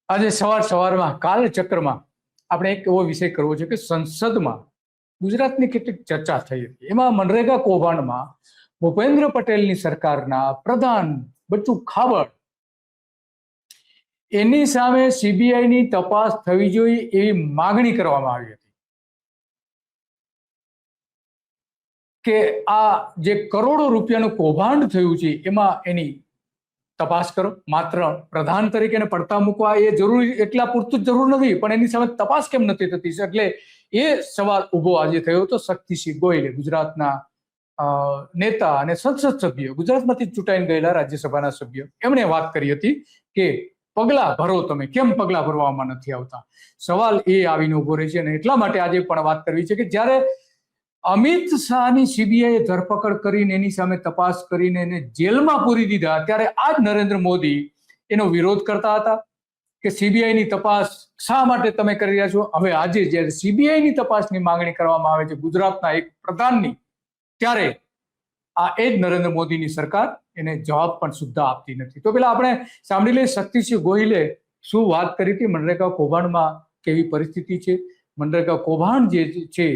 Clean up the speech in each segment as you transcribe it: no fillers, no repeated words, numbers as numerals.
આજે સવારમાં કાલચક્રમાં આપણે એક એવો વિષય કરવો છે કે સંસદમાં ગુજરાતની કેટલીક ચર્ચા થઈ હતી. એમાં મનરેગા કૌભાંડમાં ભૂપેન્દ્ર પટેલની સરકારના પ્રધાન બચ્ચુ ખાબડ એની સામે સીબીઆઈની તપાસ થવી જોઈએ એવી માગણી કરવામાં આવી હતી કે આ જે કરોડો રૂપિયાનું કૌભાંડ થયું છે એમાં એની તપાસ કરો. માત્ર પ્રધાન તરીકે પડતા મૂકવા એ જરૂરી એટલા પૂરતું જ જરૂર નથી, પણ એની સામે તપાસ કેમ નથી થતી? એટલે એ સવાલ ઉભો આજે થયો હતો. શક્તિસિંહ ગોહિલે, ગુજરાતના નેતા અને સંસદ સભ્ય, ગુજરાતમાંથી ચૂંટાઈને ગયેલા રાજ્યસભાના સભ્ય, એમણે વાત કરી હતી કે પગલા ભરો, તમે કેમ પગલા ભરવામાં નથી આવતા? સવાલ એ આવીને ઉભો રહે છે અને એટલા માટે આજે પણ વાત કરવી છે કે જ્યારે અમિત શાહની સીબીઆઈએ ધરપકડ કરીને એની સામે તપાસ કરીને એને જેલમાં પૂરી દીધા, ત્યારે આજ નરેન્દ્ર મોદી એનો વિરોધ કરતા હતા કે સીબીઆઈની તપાસ શા માટે તમે કરી રહ્યા છો. હવે આજે જ્યારે સીબીઆઈની તપાસની માંગણી કરવામાં આવે છે ગુજરાતના એક પ્રધાનની, ત્યારે આ એ જ નરેન્દ્ર મોદીની સરકાર એને જવાબ પણ સુદ્ધા આપતી નથી. તો પેલા આપણે સાંભળી લઈએ શક્તિસિંહ ગોહિલે શું વાત કરી હતી. મનરેગા કૌભાંડમાં કેવી પરિસ્થિતિ છે, મનરેગા કૌભાંડ જે છે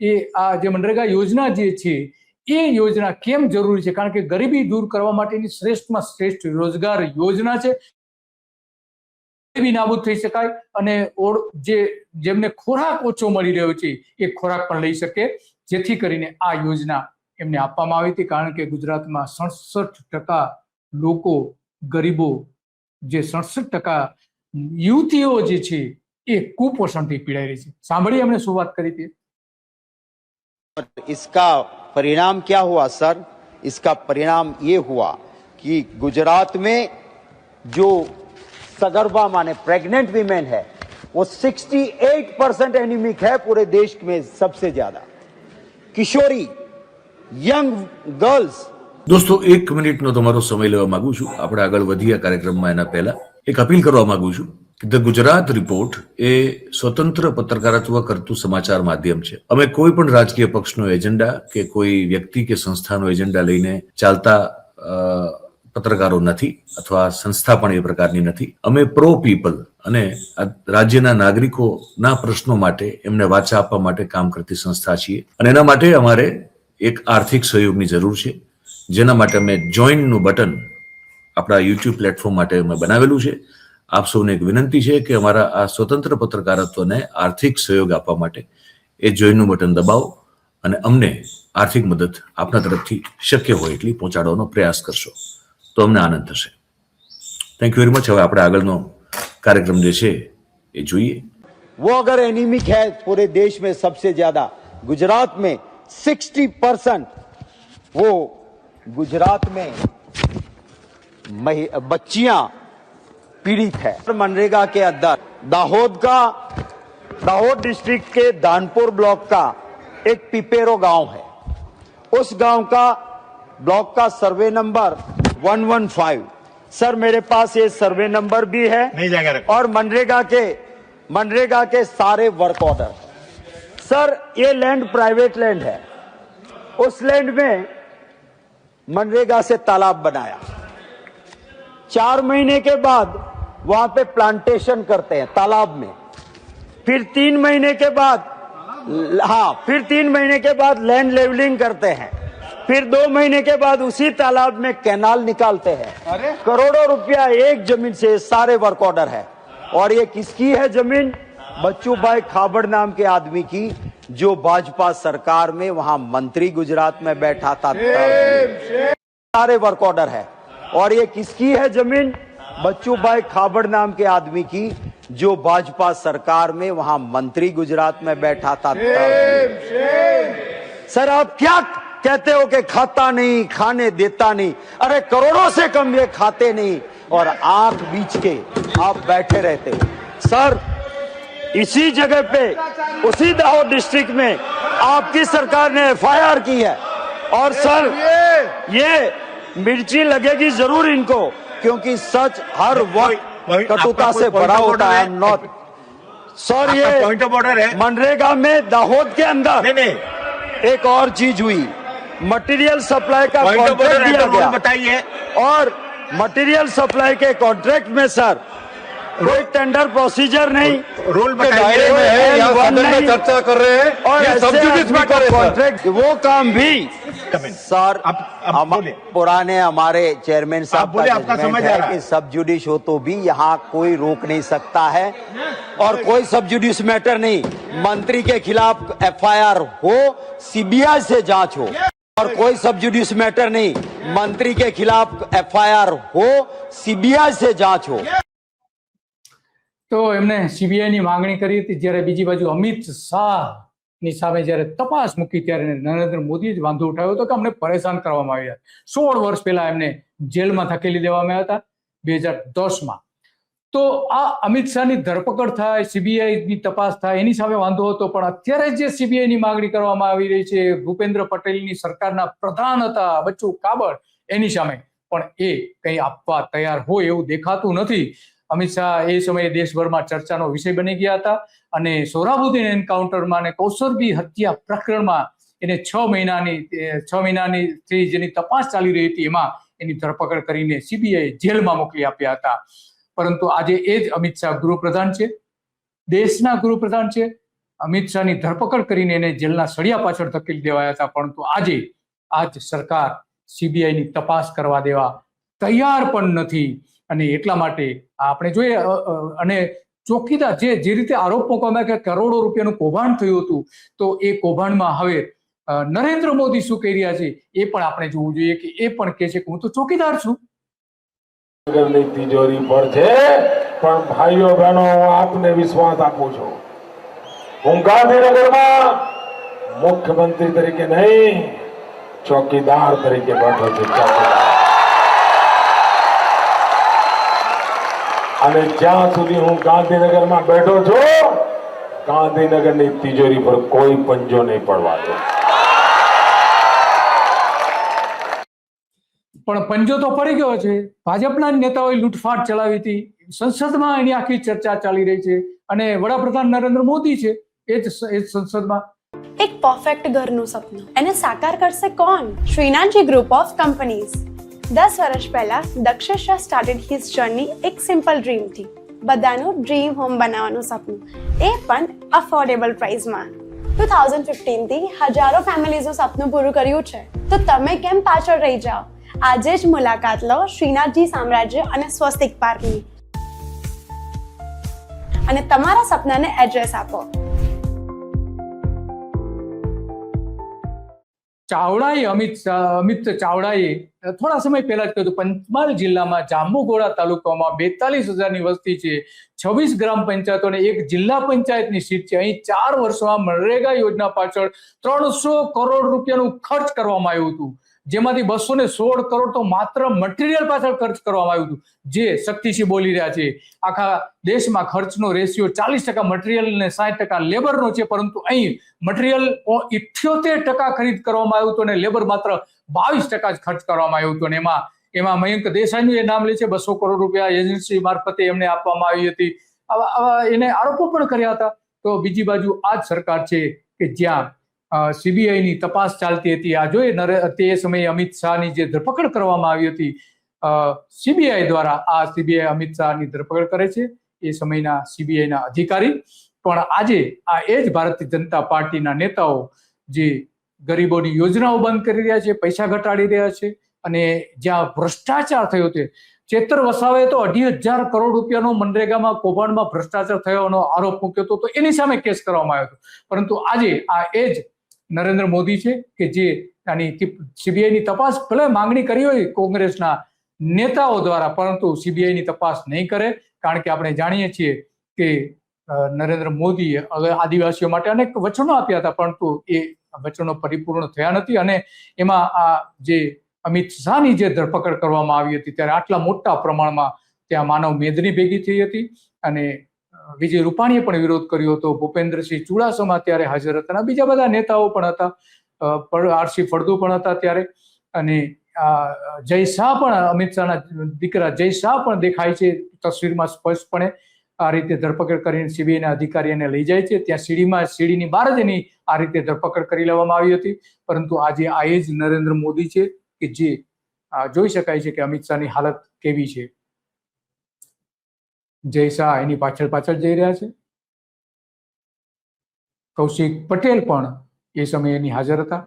એ આ જે મનરેગા યોજના જે છે એ યોજના કેમ જરૂરી છે? કારણ કે ગરીબી દૂર કરવા માટેની શ્રેષ્ઠમાં શ્રેષ્ઠ રોજગાર યોજના છે. ગરીબી નાબૂદ થઈ શકાય અને જેમને ખોરાક ઓછો મળી રહ્યો છે એ ખોરાક પણ લઈ શકે, જેથી કરીને આ યોજના એમને આપવામાં આવી હતી. કારણ કે ગુજરાતમાં 67% લોકો ગરીબો, જે 67% યુવતીઓ જે છે એ કુપોષણથી પીડાઈ રહી છે. સાંભળીએ એમણે શું વાત કરી હતી. इसका परिणाम क्या हुआ सर? इसका परिणाम ये हुआ कि गुजरात में जो सगर्भा माने प्रेग्नेंट वीमेन है वो 68% एनीमिक है पूरे देश में, सबसे ज्यादा किशोरी यंग गर्ल्स. દોસ્તો, 1 મિનિટનો તમારો સમય લેવા માંગુ છું. આપણે આગળ વધીએ કાર્યક્રમમાં એના પહેલા એક અપીલ કરવા માંગુ છું. ધ ગુજરાત રિપોર્ટ એ સ્વતંત્ર પત્રકારત્વ કરતું સમાચાર માધ્યમ છે. અમે કોઈ પણ રાજકીય પક્ષનો એજન્ડા કે કોઈ વ્યક્તિ કે સંસ્થાનો એજન્ડા લઈને ચાલતા પત્રકારો નથી, અથવા સંસ્થા પણ એ પ્રકારની નથી. અમે પ્રો પીપલ અને રાજ્યના નાગરિકોના પ્રશ્નો માટે એમને વાચા આપવા માટે કામ કરતી સંસ્થા છીએ. અને એના માટે અમારે એક આર્થિક સહયોગની જરૂર છે, જેના માટે અમે જોઈનનું બટન આપણા યુટ્યુબ પ્લેટફોર્મ માટે અમે બનાવેલું છે. આપ સૌને એક વિનંતી છે કે અમારા આ સ્વતંત્ર પત્રકારત્વને આર્થિક સહયોગ આપવા માટે એ જોઈનનું બટન દબાવો અને અમને આર્થિક મદદ આપના તરફથી શક્ય હોય એટલી પહોંચાડવાનો પ્રયાસ કરશો તો અમને આનંદ થશે. Thank you very much. હવે આપણે આગળનો કાર્યક્રમ જે છે એ જોઈએ. वो अगर एनीमिक है पूरे देश में सबसे ज्यादा, गुजरात में 60%, वो गुजरात में बच्चियां पीड़ित है. मनरेगा के अंदर दाहोद डिस्ट्रिक्ट के दानपुर ब्लॉक का एक पिपेरो गांव है. उस गांव का ब्लॉक का सर्वे नंबर 115. सर मेरे पास ये सर्वे नंबर भी है और मनरेगा के सारे वर्क ऑर्डर. सर ये लैंड प्राइवेट लैंड है. उस लैंड में मनरेगा से तालाब बनाया. 4 महीने के बाद वहां पे प्लांटेशन करते हैं तालाब में. फिर 3 महीने के बाद फिर 3 महीने के बाद लैंड लेवलिंग करते हैं. फिर 2 महीने के बाद उसी तालाब में कैनाल निकालते हैं. करोड़ों रुपया एक जमीन से सारे वर्क ऑर्डर है. और ये किसकी है जमीन? बच्चू भाई खाबड़ नाम के आदमी की, जो भाजपा सरकार में वहां मंत्री गुजरात में बैठा था. सारे वर्क ऑर्डर है. और ये किसकी है जमीन? बच्चू भाई खाबड़ नाम के आदमी की, जो भाजपा सरकार में वहां मंत्री गुजरात में बैठा था. सर आप क्या कहते हो कि खाता नहीं, खाने देता नहीं? अरे करोड़ों से कम ये खाते नहीं और आंख बीच के आप बैठे रहते हो. सर इसी जगह पे, उसी दाहोद डिस्ट्रिक्ट में आपकी सरकार ने FIR की है. और सर ये मिर्ची लगेगी जरूर इनको, क्योंकि सच हर वक्त कटुता से बड़ा होता है. नॉट सर ये पॉइंट ऑफ ऑर्डर है. मनरेगा में दाहोद के अंदर एक और चीज हुई. मटेरियल सप्लाई का कॉन्ट्रैक्ट दिया गया. बताइए. और मटेरियल सप्लाई के कॉन्ट्रैक्ट में सर कोई टेंडर प्रोसीजर नहीं, रूल के बताइए दायरे में है, यहाँ L1 सदन में नहीं। चर्चा कर रहे हैं और ये ऐसे सब्सिडीज आदमी में को करे सर। कॉन्ट्रैक्ट वो काम भी सर अब बोलिए। पुराने हमारे चेयरमैन आप साहब बोलिए, का आपका जजमेंट समझ आ है रहा है। कि सब जुडिश हो तो भी यहाँ कोई रोक नहीं सकता है, और कोई सब जुडिश मैटर नहीं। मंत्री के खिलाफ एफआईआर हो, सीबीआई से जांच हो, और कोई सब जुडिश मैटर नहीं। मंत्री के खिलाफ एफआईआर हो, सीबीआई से जांच हो। તો એમને સીબીઆઈ ની માંગણી કરી હતી, જ્યારે બીજી બાજુ અમિત શાહ ની સામે જ્યારે તપાસ મૂકી ત્યારે નરેન્દ્ર મોદીએ જ વાંધો ઉઠાવ્યો હતો કે અમને પરેશાન કરવામાં આવ્યા. 16 વર્ષ પહેલા એમને જેલમાં ધકેલી દેવામાં આવ્યા હતા 2010માં. તો આ અમિત શાહની ધરપકડ થાય, સીબીઆઈ ની તપાસ થાય, એની સામે વાંધો હતો. પણ અત્યારે જે સીબીઆઈ ની માંગણી કરવામાં આવી રહી છે, ભૂપેન્દ્ર પટેલની સરકારના પ્રધાન હતા બચ્ચુ કાબડ, એની સામે પણ એ કંઈ આપવા તૈયાર હોય એવું દેખાતું નથી. અમિત શાહ એ સમયે દેશભરમાં ચર્ચાનો વિષય બની ગયા હતા, અને સોહરાબુદ્દીન એન્કાઉન્ટરમાં અને કૌસરબી હત્યા પ્રકરણમાં એને 6 મહિનાની જેની તપાસ ચાલી રહી હતી એમાં એની ધરપકડ કરીને સીબીઆઈ જેલમાં મોકલી આપ્યા હતા. પરંતુ આજે એ જ અમિત શાહ ગૃહપ્રધાન છે, દેશના ગૃહપ્રધાન છે. અમિત શાહની ધરપકડ કરીને એને જેલના સળિયા પાછળ ધકેલી દેવાયા હતા. પરંતુ આજ સરકાર સીબીઆઈની તપાસ કરવા દેવા તૈયાર પણ નથી. અને એટલા માટે આપણે જોઈએ, અને ચોકીદાર જે રીતે આરોપ મૂકવામાં કે કરોડો રૂપિયાનું કૌભાંડ થયું હતું, તો એ કૌભાંડમાં હવે નરેન્દ્ર મોદી શું કહી રહ્યા છે એ પણ આપણે જોવું જોઈએ. કે એ પણ કહે છે કે હું તો ચોકીદાર છું. નગરની તિજોરી પર છે, પણ ભાઈઓ બહેનો હું આપને વિશ્વાસ આપું છું, હું ગાંધીનગરમાં મુખ્યમંત્રી તરીકે નહીં, ચોકીદાર તરીકે બેઠો છું. ચોકીદાર. અને જ્યાં સુધી હું ગાંધીનગરમાં બેઠો છું, ગાંધીનગરની તિજોરી પર કોઈ પંજો નહીં પડવા દે. પણ પંજો તો પડી ગયો છે. ભાજપના નેતાઓએ લૂંટફાટ ચલાવી હતી, સંસદમાં એની આખી ચર્ચા ચાલી રહી છે, અને વડાપ્રધાન નરેન્દ્ર મોદી છે એ જ સંસદમાં. એક પરફેક્ટ ઘરનું સપનું એને સાકાર કરશે કોણ? Shrinathji group of companies. 10 વર્ષ પહેલા Dakshesh Shah started his journey એક સિમ્પલ ડ્રીમથી. બધાનું ડ્રીમ હોમ બનાવવાનું સપનું, એ પણ અફોર્ડેબલ પ્રાઇસમાં. 2015 થી હજારો ફેમિલીઝનું સપનું પૂરું કર્યું છે, તો તમે કેમ પાછળ રહી જાઓ? આજે જ મુલાકાત લો શ્રીનાથજી સામ્રાજ્ય અને સ્વસ્તિક પાર્કની, અને તમારા સપનાને એડ્રેસ આપો. અમિત ચાવડાએ થોડા સમય પહેલા જ કહ્યું, પંચમહાલ જિલ્લામાં જાંબુઘોડા તાલુકામાં 42,000ની વસ્તી છે, 26 ગ્રામ પંચાયતો અને એક જિલ્લા પંચાયતની સીટ છે. અહીં 4 વર્ષમાં મનરેગા યોજના પાછળ 300 કરોડ રૂપિયાનું ખર્ચ કરવામાં આવ્યું હતું, જેમાંથી 216 કરોડ તો માત્ર મટીરિયલ પાછળ ખર્ચ કરવામાં આવ્યું હતું. જે શક્તિસિંહ બોલી રહ્યા છે, આખા દેશમાં ખર્ચનો રેશિયો 40% મટીરિયલ અને 60% લેબરનો છે, પરંતુ અહીં મટીરિયલ 78% ખરીદ કરવામાં આવ્યું હતું અને લેબર માત્ર 22% જ ખર્ચ કરવામાં આવ્યું હતું. અને એમાં મયંક દેસાઈનું એ નામ લે છે. 200 કરોડ રૂપિયા એજન્સી મારફતે એમને આપવામાં આવી હતી. એને આરોપો પણ કર્યા હતા. તો બીજી બાજુ આ જ સરકાર છે કે જ્યાં સીબીઆઈની તપાસ ચાલતી હતી. આ જોઈએ તે સમયે અમિત શાહની જે ધરપકડ કરવામાં આવી હતી સીબીઆઈ દ્વારા, આ સીબીઆઈ અમિત શાહની ધરપકડ કરે છે એ સમયના સીબીઆઈના અધિકારી. પણ આજે આ એ જ ભારતીય જનતા પાર્ટીના નેતાઓ જે ગરીબોની યોજનાઓ બંધ કરી રહ્યા છે, પૈસા ઘટાડી રહ્યા છે, અને જ્યાં ભ્રષ્ટાચાર થયો છે, ચેતર વસાવાએ તો 2,500 કરોડ રૂપિયાનો મનરેગામાં કૌભાંડમાં ભ્રષ્ટાચાર થયોનો આરોપ મૂક્યો હતો, તો એની સામે કેસ કરવામાં આવ્યો હતો. પરંતુ આજે આ એ જ નરેન્દ્ર મોદી છે કે જે આની સીબીઆઈની તપાસ ભલે માંગણી કરી હોય કોંગ્રેસના નેતાઓ દ્વારા, પરંતુ સીબીઆઈની તપાસ નહીં કરે. કારણ કે આપણે જાણીએ છીએ કે નરેન્દ્ર મોદીએ હવે આદિવાસીઓ માટે અનેક વચનો આપ્યા હતા, પરંતુ એ વચનો પરિપૂર્ણ થયા નથી. અને એમાં આ જે અમિત શાહની જે ધરપકડ કરવામાં આવી હતી ત્યારે આટલા મોટા પ્રમાણમાં ત્યાં માનવ મેદની ભેગી થઈ હતી, અને વિજય રૂપાણીએ પણ વિરોધ કર્યો હતો, ભૂપેન્દ્રસિંહ ચુડાસમા ત્યારે હાજર હતા, અને બીજા બધા નેતાઓ પણ હતા, આરસી ફળદુ પણ હતા ત્યારે, અને જય શાહ પણ, અમિત શાહના દીકરા જય શાહ પણ દેખાય છે તસવીરમાં સ્પષ્ટપણે. આ રીતે ધરપકડ કરીને સીબીઆઈના અધિકારીને લઈ જાય છે. ત્યાં સીડીની બહાર જ એની આ રીતે ધરપકડ કરી લેવામાં આવી હતી. પરંતુ આજે આ એ જ નરેન્દ્ર મોદી છે કે જે જોઈ શકાય છે કે અમિત શાહની હાલત કેવી છે. જય શાહ એની પાછળ પાછળ જઈ રહ્યા છે. કૌશિક પટેલ પણ એ સમયે એની હાજર હતા.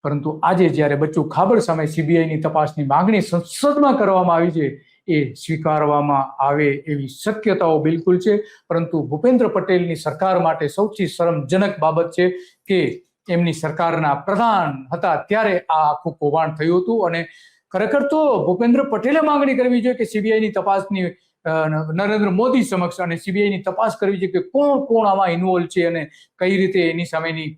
પરંતુ આજે જ્યારે બચ્ચુ ખાબડ સામે સીબીઆઈની તપાસની માંગણી સંસદમાં કરવામાં આવી છે, એ સ્વીકારવામાં આવે એવી શક્યતાઓ બિલકુલ છે. પરંતુ ભૂપેન્દ્ર પટેલની સરકાર માટે સૌથી શરમજનક બાબત છે કે એમની સરકારના પ્રધાન હતા ત્યારે આ આખું કૌભાંડ થયું હતું. અને ખરેખર તો ભૂપેન્દ્ર પટેલે માંગણી કરવી જોઈએ કે સીબીઆઈની તપાસની નરેન્દ્ર મોદી સમક્ષ અને સીબીઆઈની તપાસ કરવી જોઈએ કે કોણ કોણ આમાં ઇન્વોલ્વ છે અને કઈ રીતે એની સામેની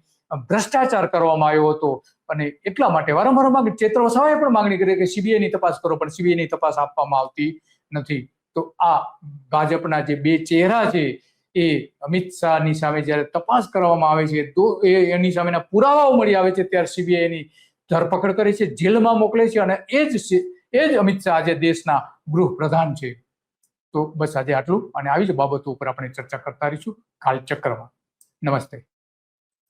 ભ્રષ્ટાચાર કરવામાં આવ્યો હતો. અને એટલા માટે વારંવાર ચેત્ર વસાવાએ પણ માંગણી કરી કે સીબીઆઈની તપાસ કરો, પણ સીબીઆઈની તપાસ આપવામાં આવતી નથી. તો આ ભાજપના જે બે ચહેરા છે એ અમિત શાહની સામે જ્યારે તપાસ કરવામાં આવે છે તો એની સામેના પુરાવાઓ મળી આવે છે ત્યારે સીબીઆઈની ધરપકડ કરે છે, જેલમાં મોકલે છે. અને એ જ અમિત શાહ આજે દેશના ગૃહપ્રધાન છે. તો બસ આજે આટલું, અને આવી જ બાબતો ઉપર આપણે ચર્ચા કરતા રહીશું કાલચક્રમાં. નમસ્તે.